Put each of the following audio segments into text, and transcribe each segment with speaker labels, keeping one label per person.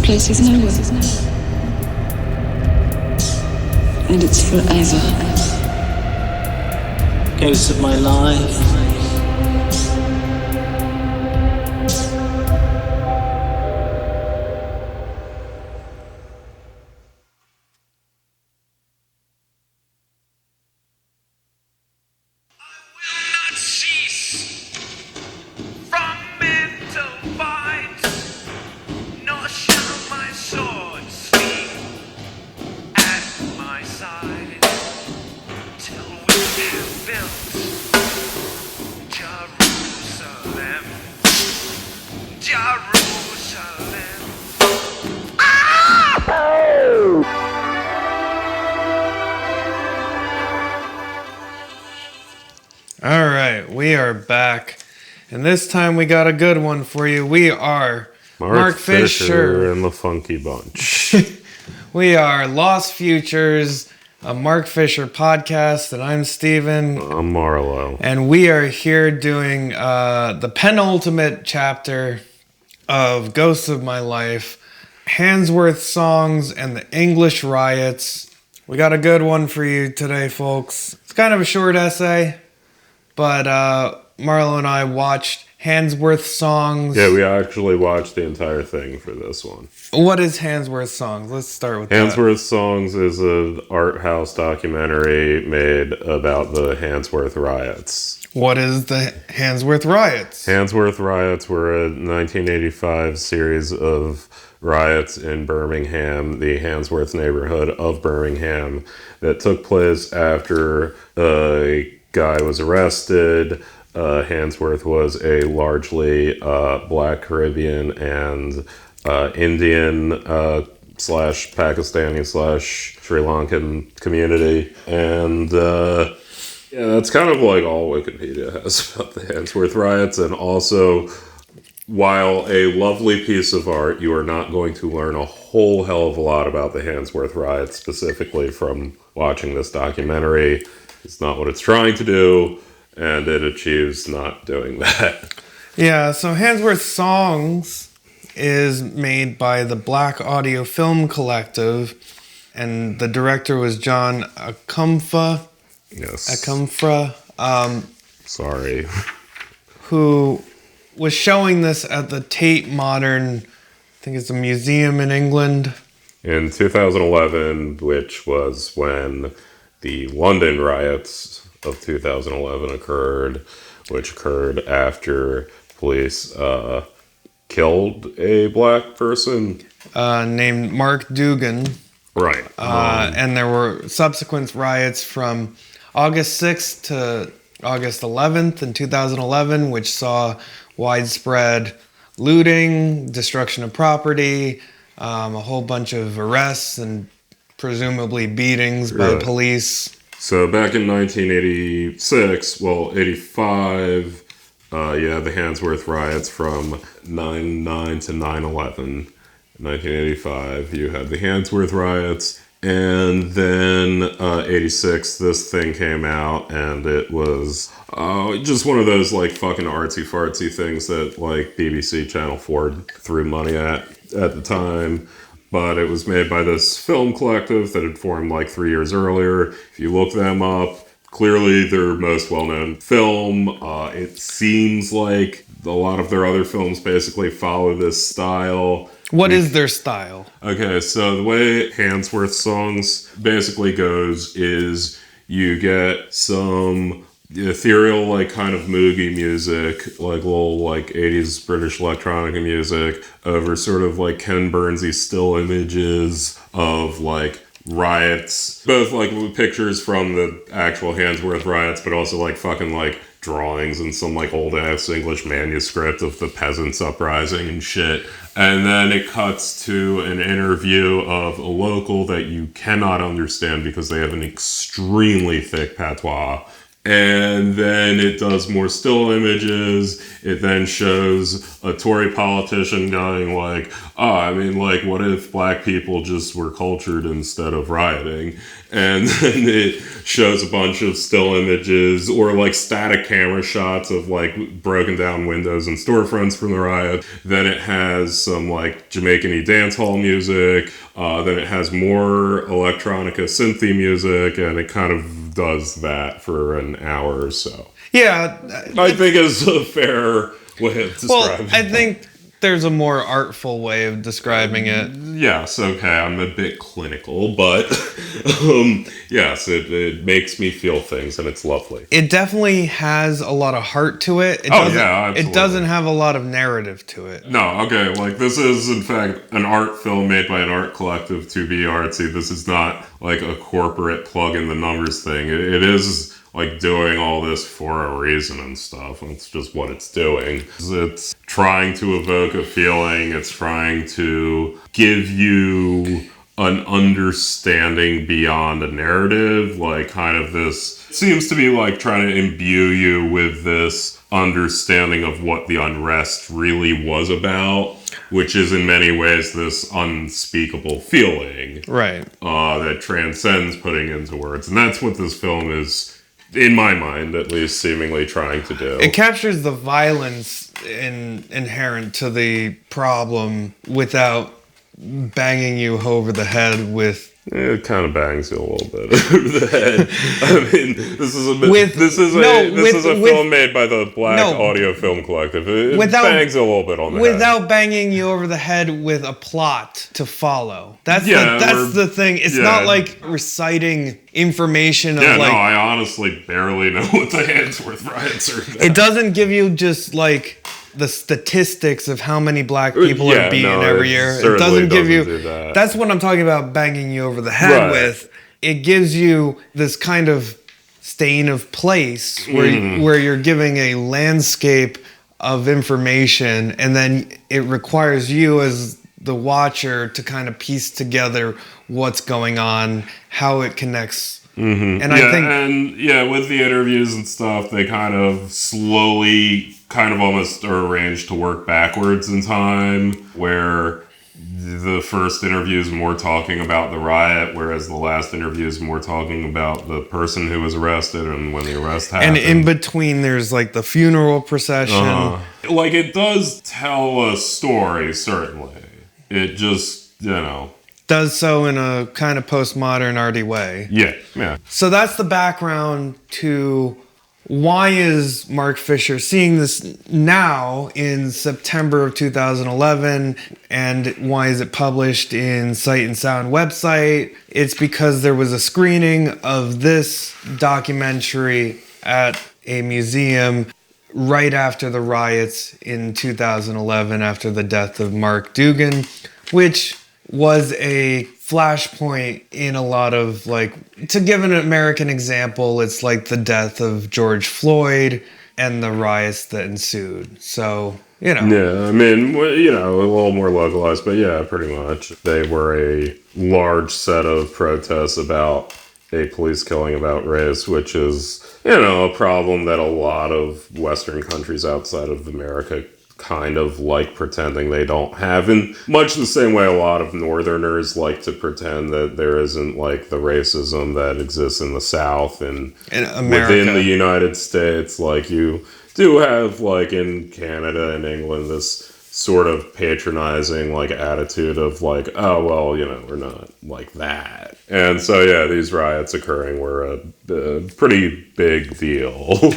Speaker 1: place is nowhere. And it's forever.
Speaker 2: Ghosts of my life.
Speaker 3: Alright, we are back. And this time we got a good one for you. We are Mark Fisher
Speaker 4: and the Funky Bunch.
Speaker 3: We are Lost Futures, a Mark Fisher podcast, and I'm Steven.
Speaker 4: I'm Marlowe.
Speaker 3: And we are here doing the penultimate chapter of Ghosts of My Life, Handsworth Songs, and the English Riots. We got a good one for you today, folks. It's kind of a short essay, but Marlowe and I watched Handsworth Songs.
Speaker 4: Yeah, we actually watched the entire thing for this one.
Speaker 3: What is Handsworth Songs? Let's start with
Speaker 4: Handsworth Songs is an art house documentary made about the Handsworth riots.
Speaker 3: What is the Handsworth Riots?
Speaker 4: Handsworth Riots were a 1985 series of riots in Birmingham, the Handsworth neighborhood of Birmingham, that took place after a guy was arrested. Handsworth was a largely Black Caribbean and Indian slash Pakistani slash Sri Lankan community. And yeah, that's kind of like all Wikipedia has about the Handsworth riots. And also, while a lovely piece of art, you are not going to learn a whole hell of a lot about the Handsworth riots specifically from watching this documentary. It's not what it's trying to do, and it achieves not doing that.
Speaker 3: Yeah, so Handsworth Songs is made by the Black Audio Film Collective, and the director was John Akumfa.
Speaker 4: Yes.
Speaker 3: Akumfra.
Speaker 4: Sorry.
Speaker 3: Who was showing this at the Tate Modern, I think it's a museum in England.
Speaker 4: In 2011, which was when the London riots of 2011 occurred, which occurred after police killed a black person
Speaker 3: named Mark Dugan.
Speaker 4: Right.
Speaker 3: And there were subsequent riots from August 6th to August 11th in 2011, which saw widespread looting, destruction of property, a whole bunch of arrests and presumably beatings by police.
Speaker 4: So back in 1986, well, 85, the Handsworth riots from 9/9 to 9/11. In 1985, you had the Handsworth riots. And then 86, this thing came out, and it was just one of those like fucking artsy-fartsy things that like BBC Channel 4 threw money at the time. But it was made by this film collective that had formed like 3 years earlier. If you look them up, clearly their most well-known film. It seems like a lot of their other films basically follow this style.
Speaker 3: What is their style?
Speaker 4: Okay, so the way Handsworth Songs basically goes is you get some ethereal, like, kind of moogie music, like little, like, 80s British electronic music over sort of, like, Ken Burnsy still images of, like, riots. Both, like, pictures from the actual Handsworth riots, but also, like, fucking, like, drawings and some, like, old-ass English manuscript of the peasants' uprising and shit. And then it cuts to an interview of a local that you cannot understand because they have an extremely thick patois. And then it does more still images. It then shows a Tory politician going like, what if black people just were cultured instead of rioting? And then it shows a bunch of still images or like static camera shots of like broken down windows and storefronts from the riot. Then it has some like Jamaican-y dance hall music. Then it has more electronica synthy music, and it kind of does that for an hour or so.
Speaker 3: Yeah.
Speaker 4: I think is a fair way of describing it.
Speaker 3: I think there's a more artful way of describing it.
Speaker 4: Yes, okay, I'm a bit clinical, but yes, it makes me feel things, and it's lovely.
Speaker 3: It definitely has a lot of heart to it.
Speaker 4: Absolutely.
Speaker 3: It doesn't have a lot of narrative to it.
Speaker 4: No, okay, like this is in fact an art film made by an art collective to be artsy. This is not like a corporate plug in the numbers thing. It is like doing all this for a reason and stuff. It's just what it's doing. It's trying to evoke a feeling. It's trying to give you an understanding beyond a narrative, like kind of this seems to be like trying to imbue you with this understanding of what the unrest really was about, which is in many ways this unspeakable feeling,
Speaker 3: right?
Speaker 4: That transcends putting into words. And that's what this film is, in my mind at least, seemingly trying to do.
Speaker 3: It captures the violence inherent to the problem without banging you over the head with...
Speaker 4: It kind of bangs you a little bit over the head. I mean, this is a film made by the Black Audio Film Collective. It bangs a little bit on the head.
Speaker 3: Without banging you over the head with a plot to follow. That's the thing. It's not like reciting information.
Speaker 4: I honestly barely know what the Handsworth riots are about.
Speaker 3: It doesn't give you just like the statistics of how many black people are beaten every year. It doesn't give you... That's what I'm talking about banging you over the head with. It gives you this kind of stain of place where you're giving a landscape of information, and then it requires you as the watcher to kind of piece together what's going on, how it connects.
Speaker 4: Mm-hmm.
Speaker 3: And I think...
Speaker 4: with the interviews and stuff, they kind of slowly... kind of almost are arranged to work backwards in time, where the first interview is more talking about the riot, whereas the last interview is more talking about the person who was arrested and when the arrest happened.
Speaker 3: And in between, there's like the funeral procession.
Speaker 4: Like, it does tell a story, certainly. It just,
Speaker 3: does so in a kind of postmodern arty way.
Speaker 4: Yeah.
Speaker 3: So that's the background to... Why is Mark Fisher seeing this now in September of 2011, and why is it published in Sight and Sound website? It's because there was a screening of this documentary at a museum right after the riots in 2011, after the death of Mark Dugan, which was a flashpoint in a lot of, like, to give an American example, it's like the death of George Floyd and the riots that ensued. So,
Speaker 4: Yeah, I mean, a little more localized, but yeah, pretty much. They were a large set of protests about a police killing about race, which is, a problem that a lot of Western countries outside of America kind of like pretending they don't have, in much the same way a lot of Northerners like to pretend that there isn't like the racism that exists in the South and within the United States. Like, you do have, like, in Canada and England, this sort of patronizing like attitude of like, oh well, we're not like that. And so these riots occurring were a pretty big deal.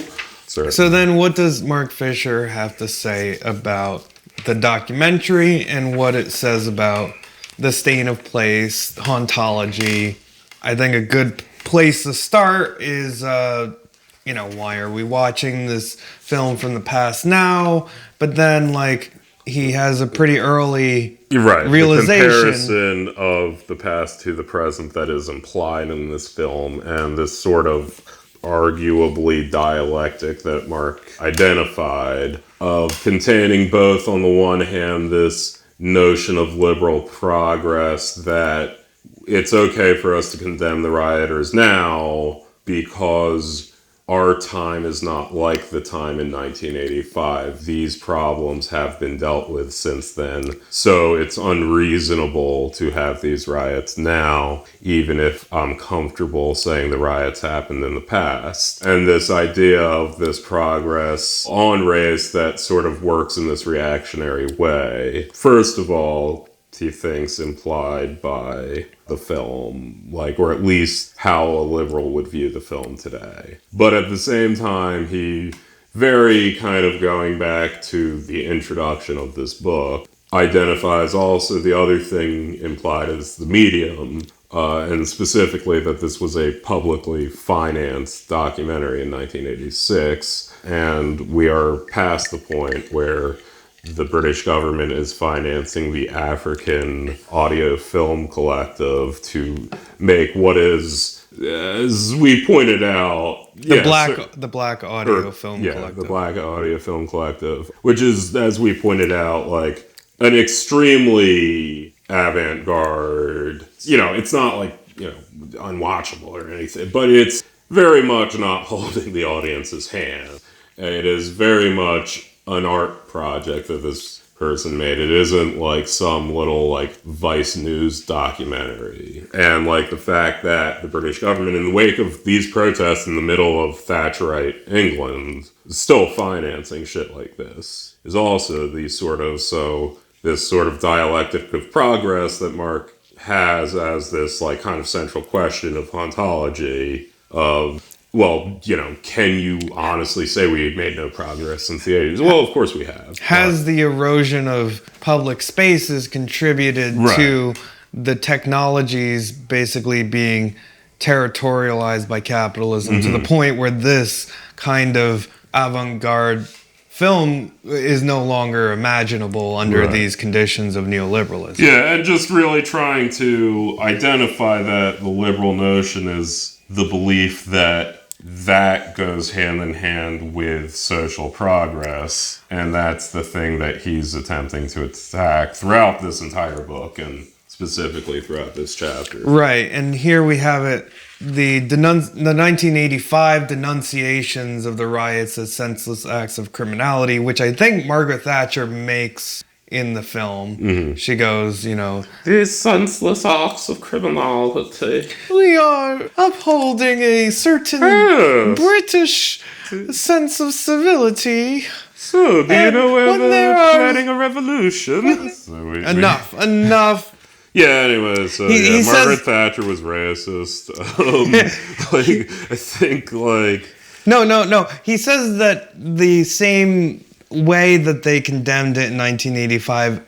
Speaker 3: So then what does Mark Fisher have to say about the documentary and what it says about the stain of place, hauntology? I think a good place to start is, why are we watching this film from the past now? But then, like, he has a pretty early realization.
Speaker 4: The comparison of the past to the present that is implied in this film, and this sort of arguably dialectic that Mark identified of containing both, on the one hand, this notion of liberal progress that it's okay for us to condemn the rioters now because our time is not like the time in 1985. These problems have been dealt with since then. So it's unreasonable to have these riots now, even if I'm comfortable saying the riots happened in the past. And this idea of this progress on race that sort of works in this reactionary way. First of all, he thinks implied by the film, like, or at least how a liberal would view the film today. But at the same time, he very kind of going back to the introduction of this book, identifies also the other thing implied as the medium, and specifically that this was a publicly financed documentary in 1986, and we are past the point where the British government is financing the African Audio Film Collective to make what is, as we pointed out,
Speaker 3: the Black Audio Film Collective.
Speaker 4: The Black Audio Film Collective, which is, as we pointed out, like an extremely avant-garde. It's not like unwatchable or anything, but it's very much not holding the audience's hand. It is very much an art project that this person made. It isn't like some little like Vice News documentary. And like the fact that the British government, in the wake of these protests in the middle of Thatcherite England, is still financing shit like this, is also this sort of dialectic of progress that Mark has as this like kind of central question of ontology of, well, can you honestly say we made no progress since the 80s? Well, of course we have.
Speaker 3: Has the erosion of public spaces contributed to the technologies basically being territorialized by capitalism to the point where this kind of avant-garde film is no longer imaginable under these conditions of neoliberalism?
Speaker 4: Yeah, and just really trying to identify that the liberal notion is the belief that goes hand in hand with social progress, and that's the thing that he's attempting to attack throughout this entire book, and specifically throughout this chapter.
Speaker 3: Right, and here we have it, the 1985 denunciations of the riots as senseless acts of criminality, which I think Margaret Thatcher makes in the film. She goes,
Speaker 4: these senseless acts of criminality.
Speaker 3: We are upholding a certain British sense of civility.
Speaker 4: So, do you know whether they're planning a revolution?
Speaker 3: Enough.
Speaker 4: Yeah, anyway, so Margaret Thatcher was racist. I think,
Speaker 3: No. He says that the same way that they condemned it in 1985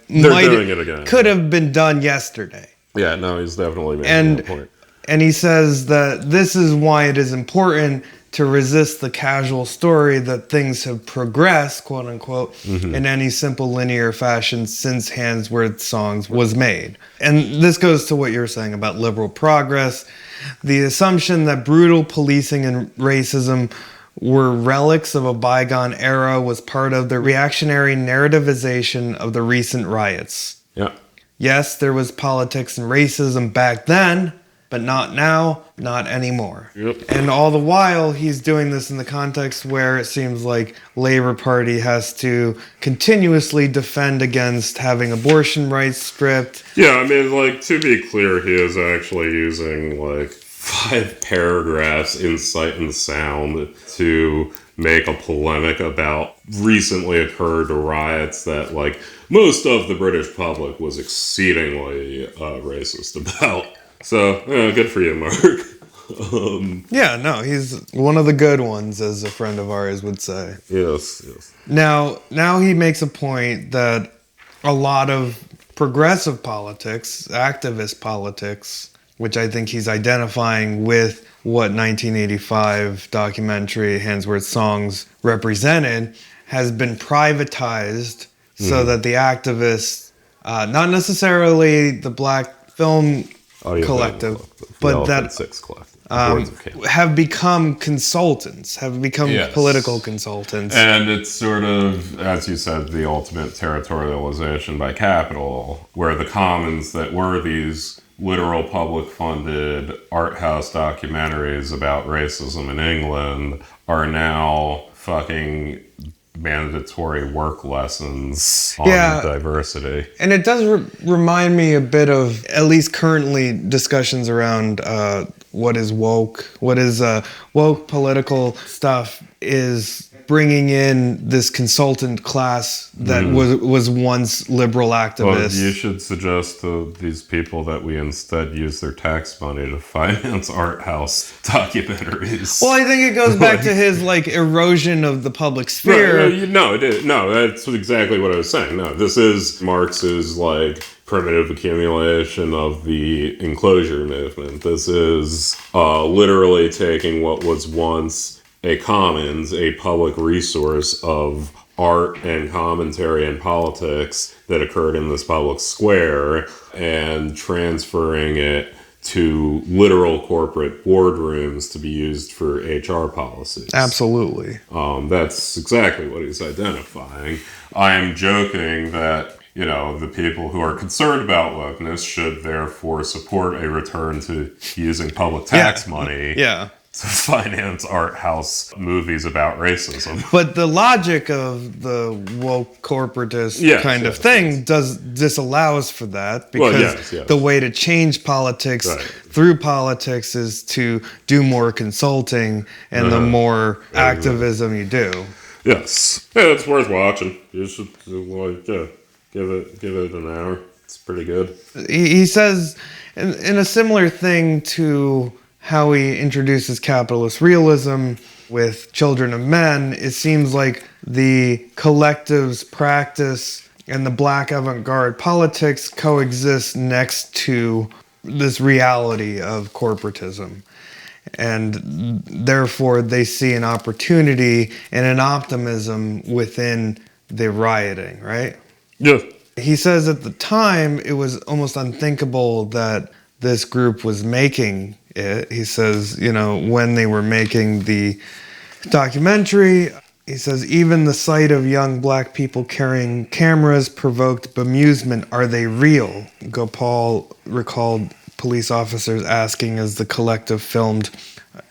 Speaker 3: could have been done yesterday.
Speaker 4: Yeah, no, he's definitely making that point.
Speaker 3: And he says that this is why it is important to resist the casual story that things have progressed, quote unquote, in any simple linear fashion since Handsworth Songs was made. And this goes to what you're saying about liberal progress. The assumption that brutal policing and racism were relics of a bygone era was part of the reactionary narrativization of the recent riots.
Speaker 4: Yeah.
Speaker 3: Yes, there was politics and racism back then, but not now, not anymore.
Speaker 4: Yep.
Speaker 3: And all the while, he's doing this in the context where it seems like Labour Party has to continuously defend against having abortion rights stripped.
Speaker 4: Yeah, I mean, to be clear, he is actually using, 5 paragraphs in Sight and Sound to make a polemic about recently occurred riots that, most of the British public was exceedingly racist about. So, good for you, Mark.
Speaker 3: He's one of the good ones, as a friend of ours would say.
Speaker 4: Yes.
Speaker 3: Now he makes a point that a lot of progressive politics, activist politics, which I think he's identifying with what 1985 documentary Handsworth Songs represented, has been privatized so that the activists, not necessarily the Black Film Collective, but that have become consultants, have become political consultants.
Speaker 4: And it's sort of, as you said, the ultimate territorialization by capital, where the commons that were these literal public funded art house documentaries about racism in England are now fucking mandatory work lessons on diversity.
Speaker 3: And it does remind me a bit of, at least currently, discussions around what is woke. What is woke political stuff is bringing in this consultant class that was once liberal activists.
Speaker 4: Well, you should suggest to these people that we instead use their tax money to finance art house documentaries.
Speaker 3: Well, I think it goes back to his erosion of the public sphere.
Speaker 4: Right, no, that's exactly what I was saying. No, this is Marx's primitive accumulation of the enclosure movement. This is literally taking what was once a commons, a public resource of art and commentary and politics that occurred in this public square, and transferring it to literal corporate boardrooms to be used for HR policies.
Speaker 3: Absolutely.
Speaker 4: That's exactly what he's identifying. I am joking that, the people who are concerned about wokeness should therefore support a return to using public tax money to finance art house movies about racism.
Speaker 3: But the logic of the woke corporatist kind of thing disallows for that, because the way to change politics through politics is to do more consulting, and the more activism you do.
Speaker 4: Yes. Yeah, it's worth watching. You should give it an hour. It's pretty good.
Speaker 3: He says in a similar thing to how he introduces capitalist realism with Children of Men, it seems like the collective's practice and the black avant-garde politics coexist next to this reality of corporatism. And therefore they see an opportunity and an optimism within the rioting, right?
Speaker 4: Yeah.
Speaker 3: He says at the time it was almost unthinkable that this group was making it. He says, when they were making the documentary, he says, even the sight of young black people carrying cameras provoked bemusement. Are they real? Gopal recalled police officers asking as the collective filmed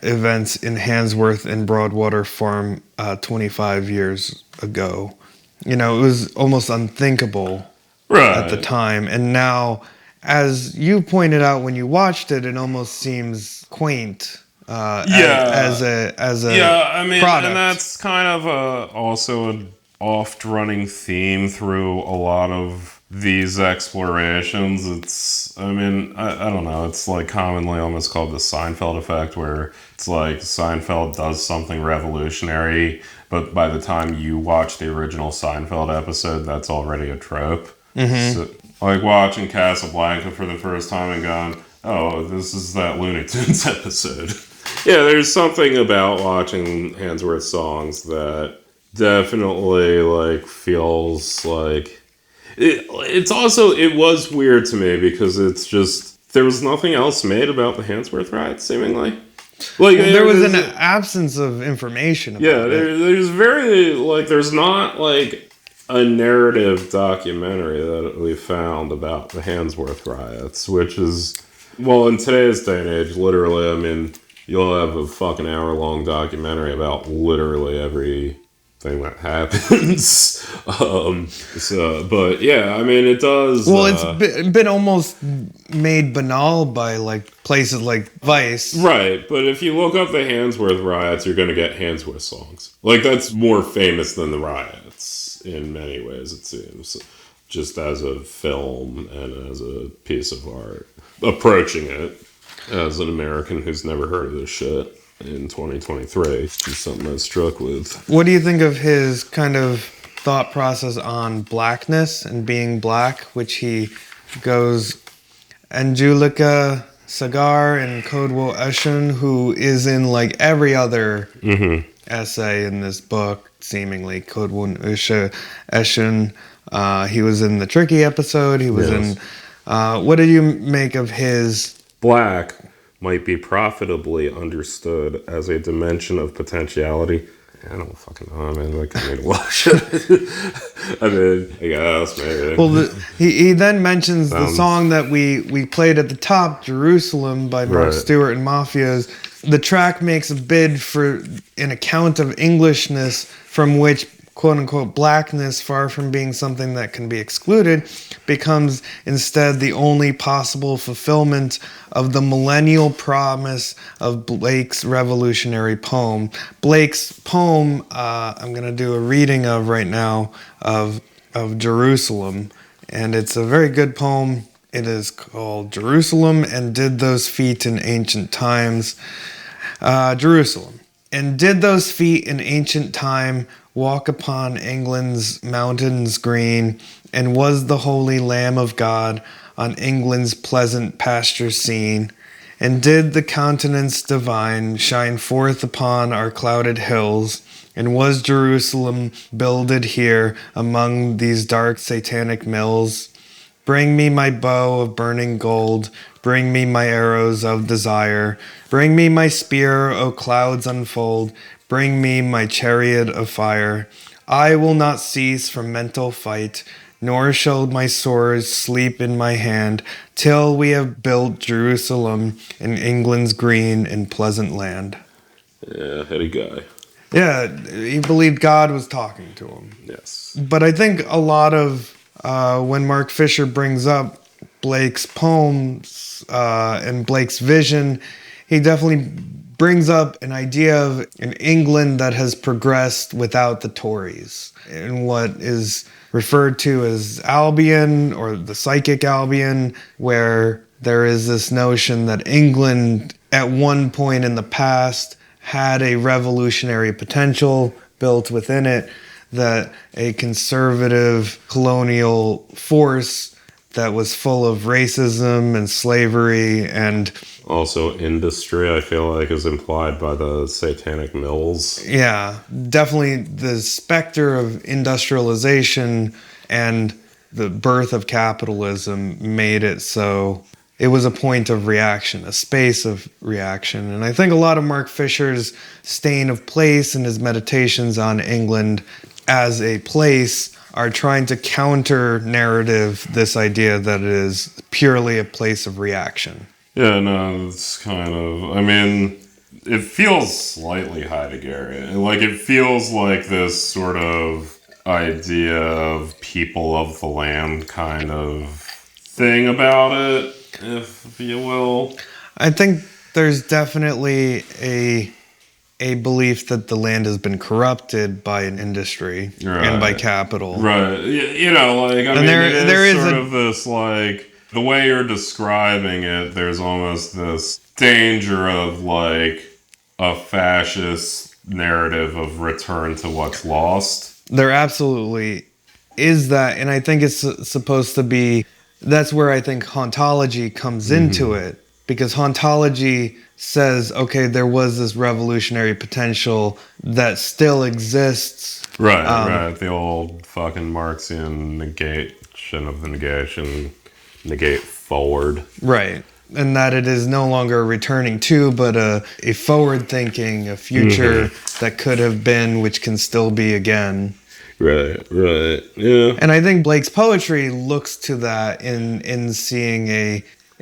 Speaker 3: events in Handsworth and Broadwater Farm 25 years ago. It was almost unthinkable at the time. And now, as you pointed out when you watched it, it almost seems quaint as a product.
Speaker 4: And that's kind of also an oft-running theme through a lot of these explorations. It's, I don't know, it's commonly almost called the Seinfeld effect, where it's Seinfeld does something revolutionary, but by the time you watch the original Seinfeld episode, that's already a trope. So, watching Casablanca for the first time and going, oh, this is that Looney Tunes episode. Yeah, there's something about watching Handsworth Songs that definitely feels like it was weird to me, because it's just, there was nothing else made about the Handsworth riots, seemingly.
Speaker 3: There was an absence of information about it.
Speaker 4: There's very, there's not a narrative documentary that we found about the Handsworth riots, which is, in today's day and age, literally, you'll have a fucking hour-long documentary about literally everything that happens. But yeah, it does.
Speaker 3: Well, it's been almost made banal by places like Vice.
Speaker 4: Right, but if you look up the Handsworth riots, you're going to get Handsworth Songs. That's more famous than the riots. In many ways, it seems, just as a film and as a piece of art. Approaching it as an American who's never heard of this shit in 2023, it's just something I was struck with.
Speaker 3: What do you think of his kind of thought process on blackness and being black, which he goes, Angelica Sagar and Kodwo Eshun, who is in every other essay in this book, seemingly. Kodwo Eshun, he was in the Tricky episode, he was in, what did you make of his...
Speaker 4: Black might be profitably understood as a dimension of potentiality. I don't fucking know, man. I need to watch it. I guess, maybe.
Speaker 3: Well, he then mentions the song that we played at the top, Jerusalem, by Mark Stewart and Mafias, The track makes a bid for an account of Englishness from which quote-unquote blackness, far from being something that can be excluded, becomes instead the only possible fulfillment of the millennial promise of Blake's revolutionary poem. Blake's poem, I'm going to do a reading of right now of Jerusalem, and it's a very good poem. It is called Jerusalem and Did Those Feet in Ancient Times. Jerusalem. And did those feet in ancient time walk upon England's mountains green, and was the holy Lamb of God on England's pleasant pasture seen? And did the countenance divine shine forth upon our clouded hills, and was Jerusalem builded here among these dark satanic mills? Bring me my bow of burning gold, bring me my arrows of desire, bring me my spear, O clouds unfold, bring me my chariot of fire. I will not cease from mental fight, nor shall my sword sleep in my hand, till we have built Jerusalem in England's green and pleasant land.
Speaker 4: Yeah, heady guy.
Speaker 3: Yeah, he believed God was talking to him.
Speaker 4: Yes.
Speaker 3: But I think a lot of when Mark Fisher brings up Blake's poems and Blake's vision, he definitely brings up an idea of an England that has progressed without the Tories, in what is referred to as Albion, or the psychic Albion, where there is this notion that England at one point in the past had a revolutionary potential built within it, that a conservative colonial force that was full of racism and slavery and
Speaker 4: also industry, I feel like, is implied by the satanic mills.
Speaker 3: Yeah, definitely the specter of industrialization and the birth of capitalism made it so it was a point of reaction, a space of reaction. And I think a lot of Mark Fisher's stain of place and his meditations on England as a place are trying to counter narrative this idea that it is purely a place of reaction.
Speaker 4: Yeah, no, it's kind of, I mean, it feels slightly Heideggerian. Like, it feels like this sort of idea of people of the land kind of thing about it, if you will.
Speaker 3: I think there's definitely a belief that the land has been corrupted by an industry and by capital.
Speaker 4: Right. You know, like, I mean, there is sort of this, like, the way you're describing it, there's almost this danger of, like, a fascist narrative of return to what's lost.
Speaker 3: There absolutely is that, and I think it's supposed to be, that's where I think hauntology comes into it, because hauntology says, okay, there was this revolutionary potential that still exists.
Speaker 4: Right, right. The old fucking Marxian negation of the negation, negate forward.
Speaker 3: Right. And that it is no longer returning to, but a forward thinking, a future that could have been, which can still be again.
Speaker 4: Right, right, yeah.
Speaker 3: And I think Blake's poetry looks to that in seeing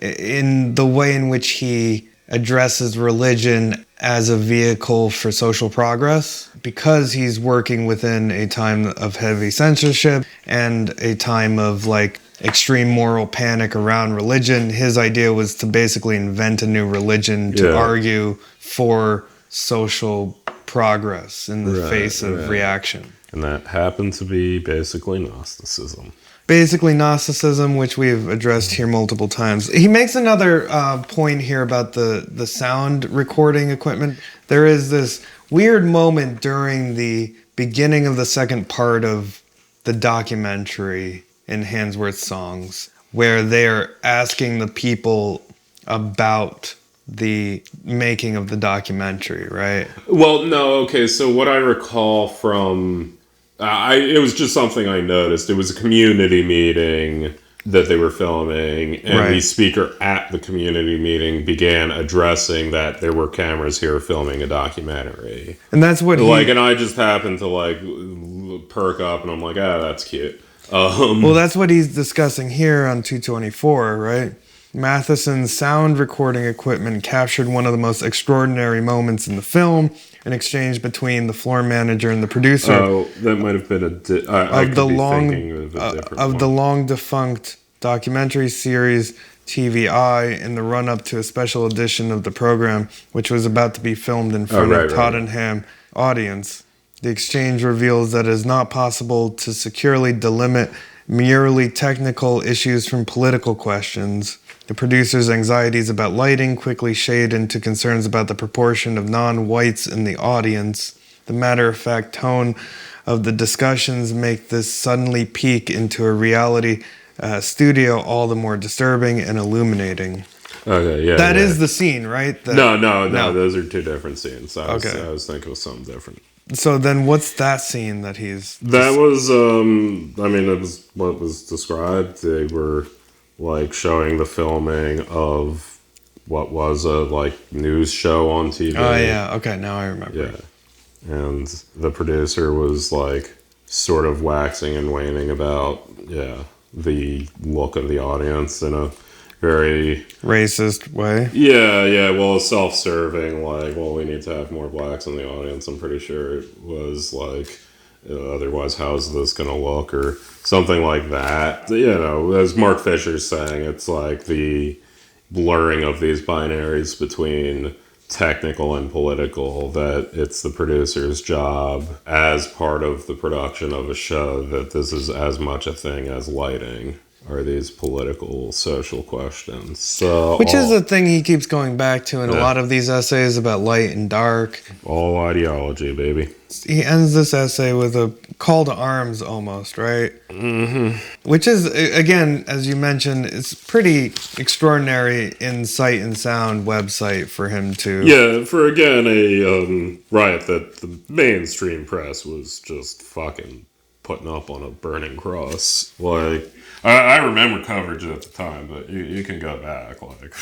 Speaker 3: in the way in which he addresses religion as a vehicle for social progress, because he's working within a time of heavy censorship and a time of like extreme moral panic around religion. His idea was to basically invent a new religion to argue for social progress in the face of reaction.
Speaker 4: And that happened to be basically Gnosticism.
Speaker 3: Basically Gnosticism, which we've addressed here multiple times. He makes another point here about the sound recording equipment. There is this weird moment during the beginning of the second part of the documentary in Handsworth Songs, where they're asking the people about the making of the documentary, right?
Speaker 4: Well, no, okay, so what I recall from... it was just something I noticed. It was a community meeting that they were filming, and the speaker at the community meeting began addressing that there were cameras here filming a documentary.
Speaker 3: And that's what
Speaker 4: and I just happened to, like, perk up, and I'm like, that's cute.
Speaker 3: Well, that's what he's discussing here on 224, right? Matheson's sound recording equipment captured one of the most extraordinary moments in the film, an exchange between the floor manager and the producer.
Speaker 4: Oh, that might have been
Speaker 3: the long defunct documentary series TVI in the run-up to a special edition of the program, which was about to be filmed in front of Tottenham audience. The exchange reveals that it is not possible to securely delimit merely technical issues from political questions. The producer's anxieties about lighting quickly shade into concerns about the proportion of non-whites in the audience. The matter-of-fact tone of the discussions make this suddenly peak into a reality studio all the more disturbing and illuminating.
Speaker 4: Okay, yeah.
Speaker 3: That is the scene, right?
Speaker 4: No, those are two different scenes. I was thinking of something different.
Speaker 3: So then what's that scene that he's...
Speaker 4: That was, it was what was described. They were, like, showing the filming of what was a, like, news show on TV.
Speaker 3: Oh, yeah. Okay, now I remember.
Speaker 4: Yeah. And the producer was, like, sort of waxing and waning about, the look of the audience in a very...
Speaker 3: racist way?
Speaker 4: Yeah, well, self-serving, like, well, we need to have more blacks in the audience. I'm pretty sure it was, like, otherwise how's this gonna look, or something like that. You know, as Mark Fisher's saying, it's like the blurring of these binaries between technical and political, that it's the producer's job as part of the production of a show that this is as much a thing as lighting, are these political, social questions. So
Speaker 3: which is the thing he keeps going back to in a lot of these essays about light and dark.
Speaker 4: All ideology, baby.
Speaker 3: He ends this essay with a call to arms almost, right? Mm-hmm. Which is, again, as you mentioned, it's pretty extraordinary in Sight and Sound website for him to...
Speaker 4: Yeah, for, again, a riot that the mainstream press was just fucking putting up on a burning cross. Like... I remember coverage at the time, but you can go back. Like,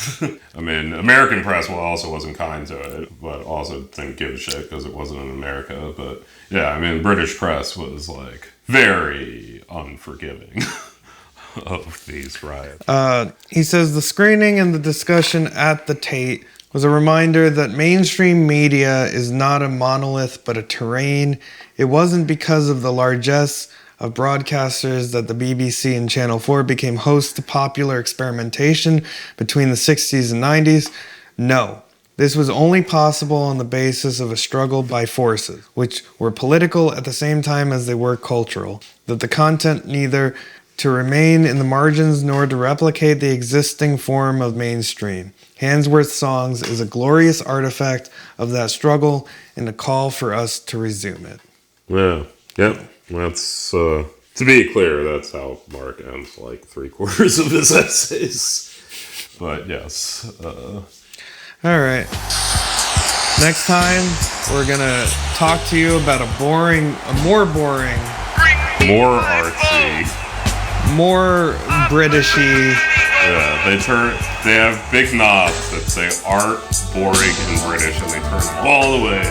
Speaker 4: I mean, American press also wasn't kind to it, but also didn't give a shit because it wasn't in America. But yeah, I mean, British press was like very unforgiving of these riots.
Speaker 3: He says the screening and the discussion at the Tate was a reminder that mainstream media is not a monolith but a terrain. It wasn't because of the largesse of broadcasters that the BBC and Channel 4 became hosts to popular experimentation between the 60s and 90s. No, this was only possible on the basis of a struggle by forces, which were political at the same time as they were cultural, that the content neither to remain in the margins nor to replicate the existing form of mainstream. Handsworth Songs is a glorious artifact of that struggle and a call for us to resume it.
Speaker 4: Yeah, yep. That's, to be clear, that's how Mark ends like 3/4 of his essays. But yes.
Speaker 3: All right. Next time, we're going to talk to you about a more boring,
Speaker 4: more artsy,
Speaker 3: more Britishy.
Speaker 4: Yeah, they have big knobs that say art, boring, and British, and they turn them all the way.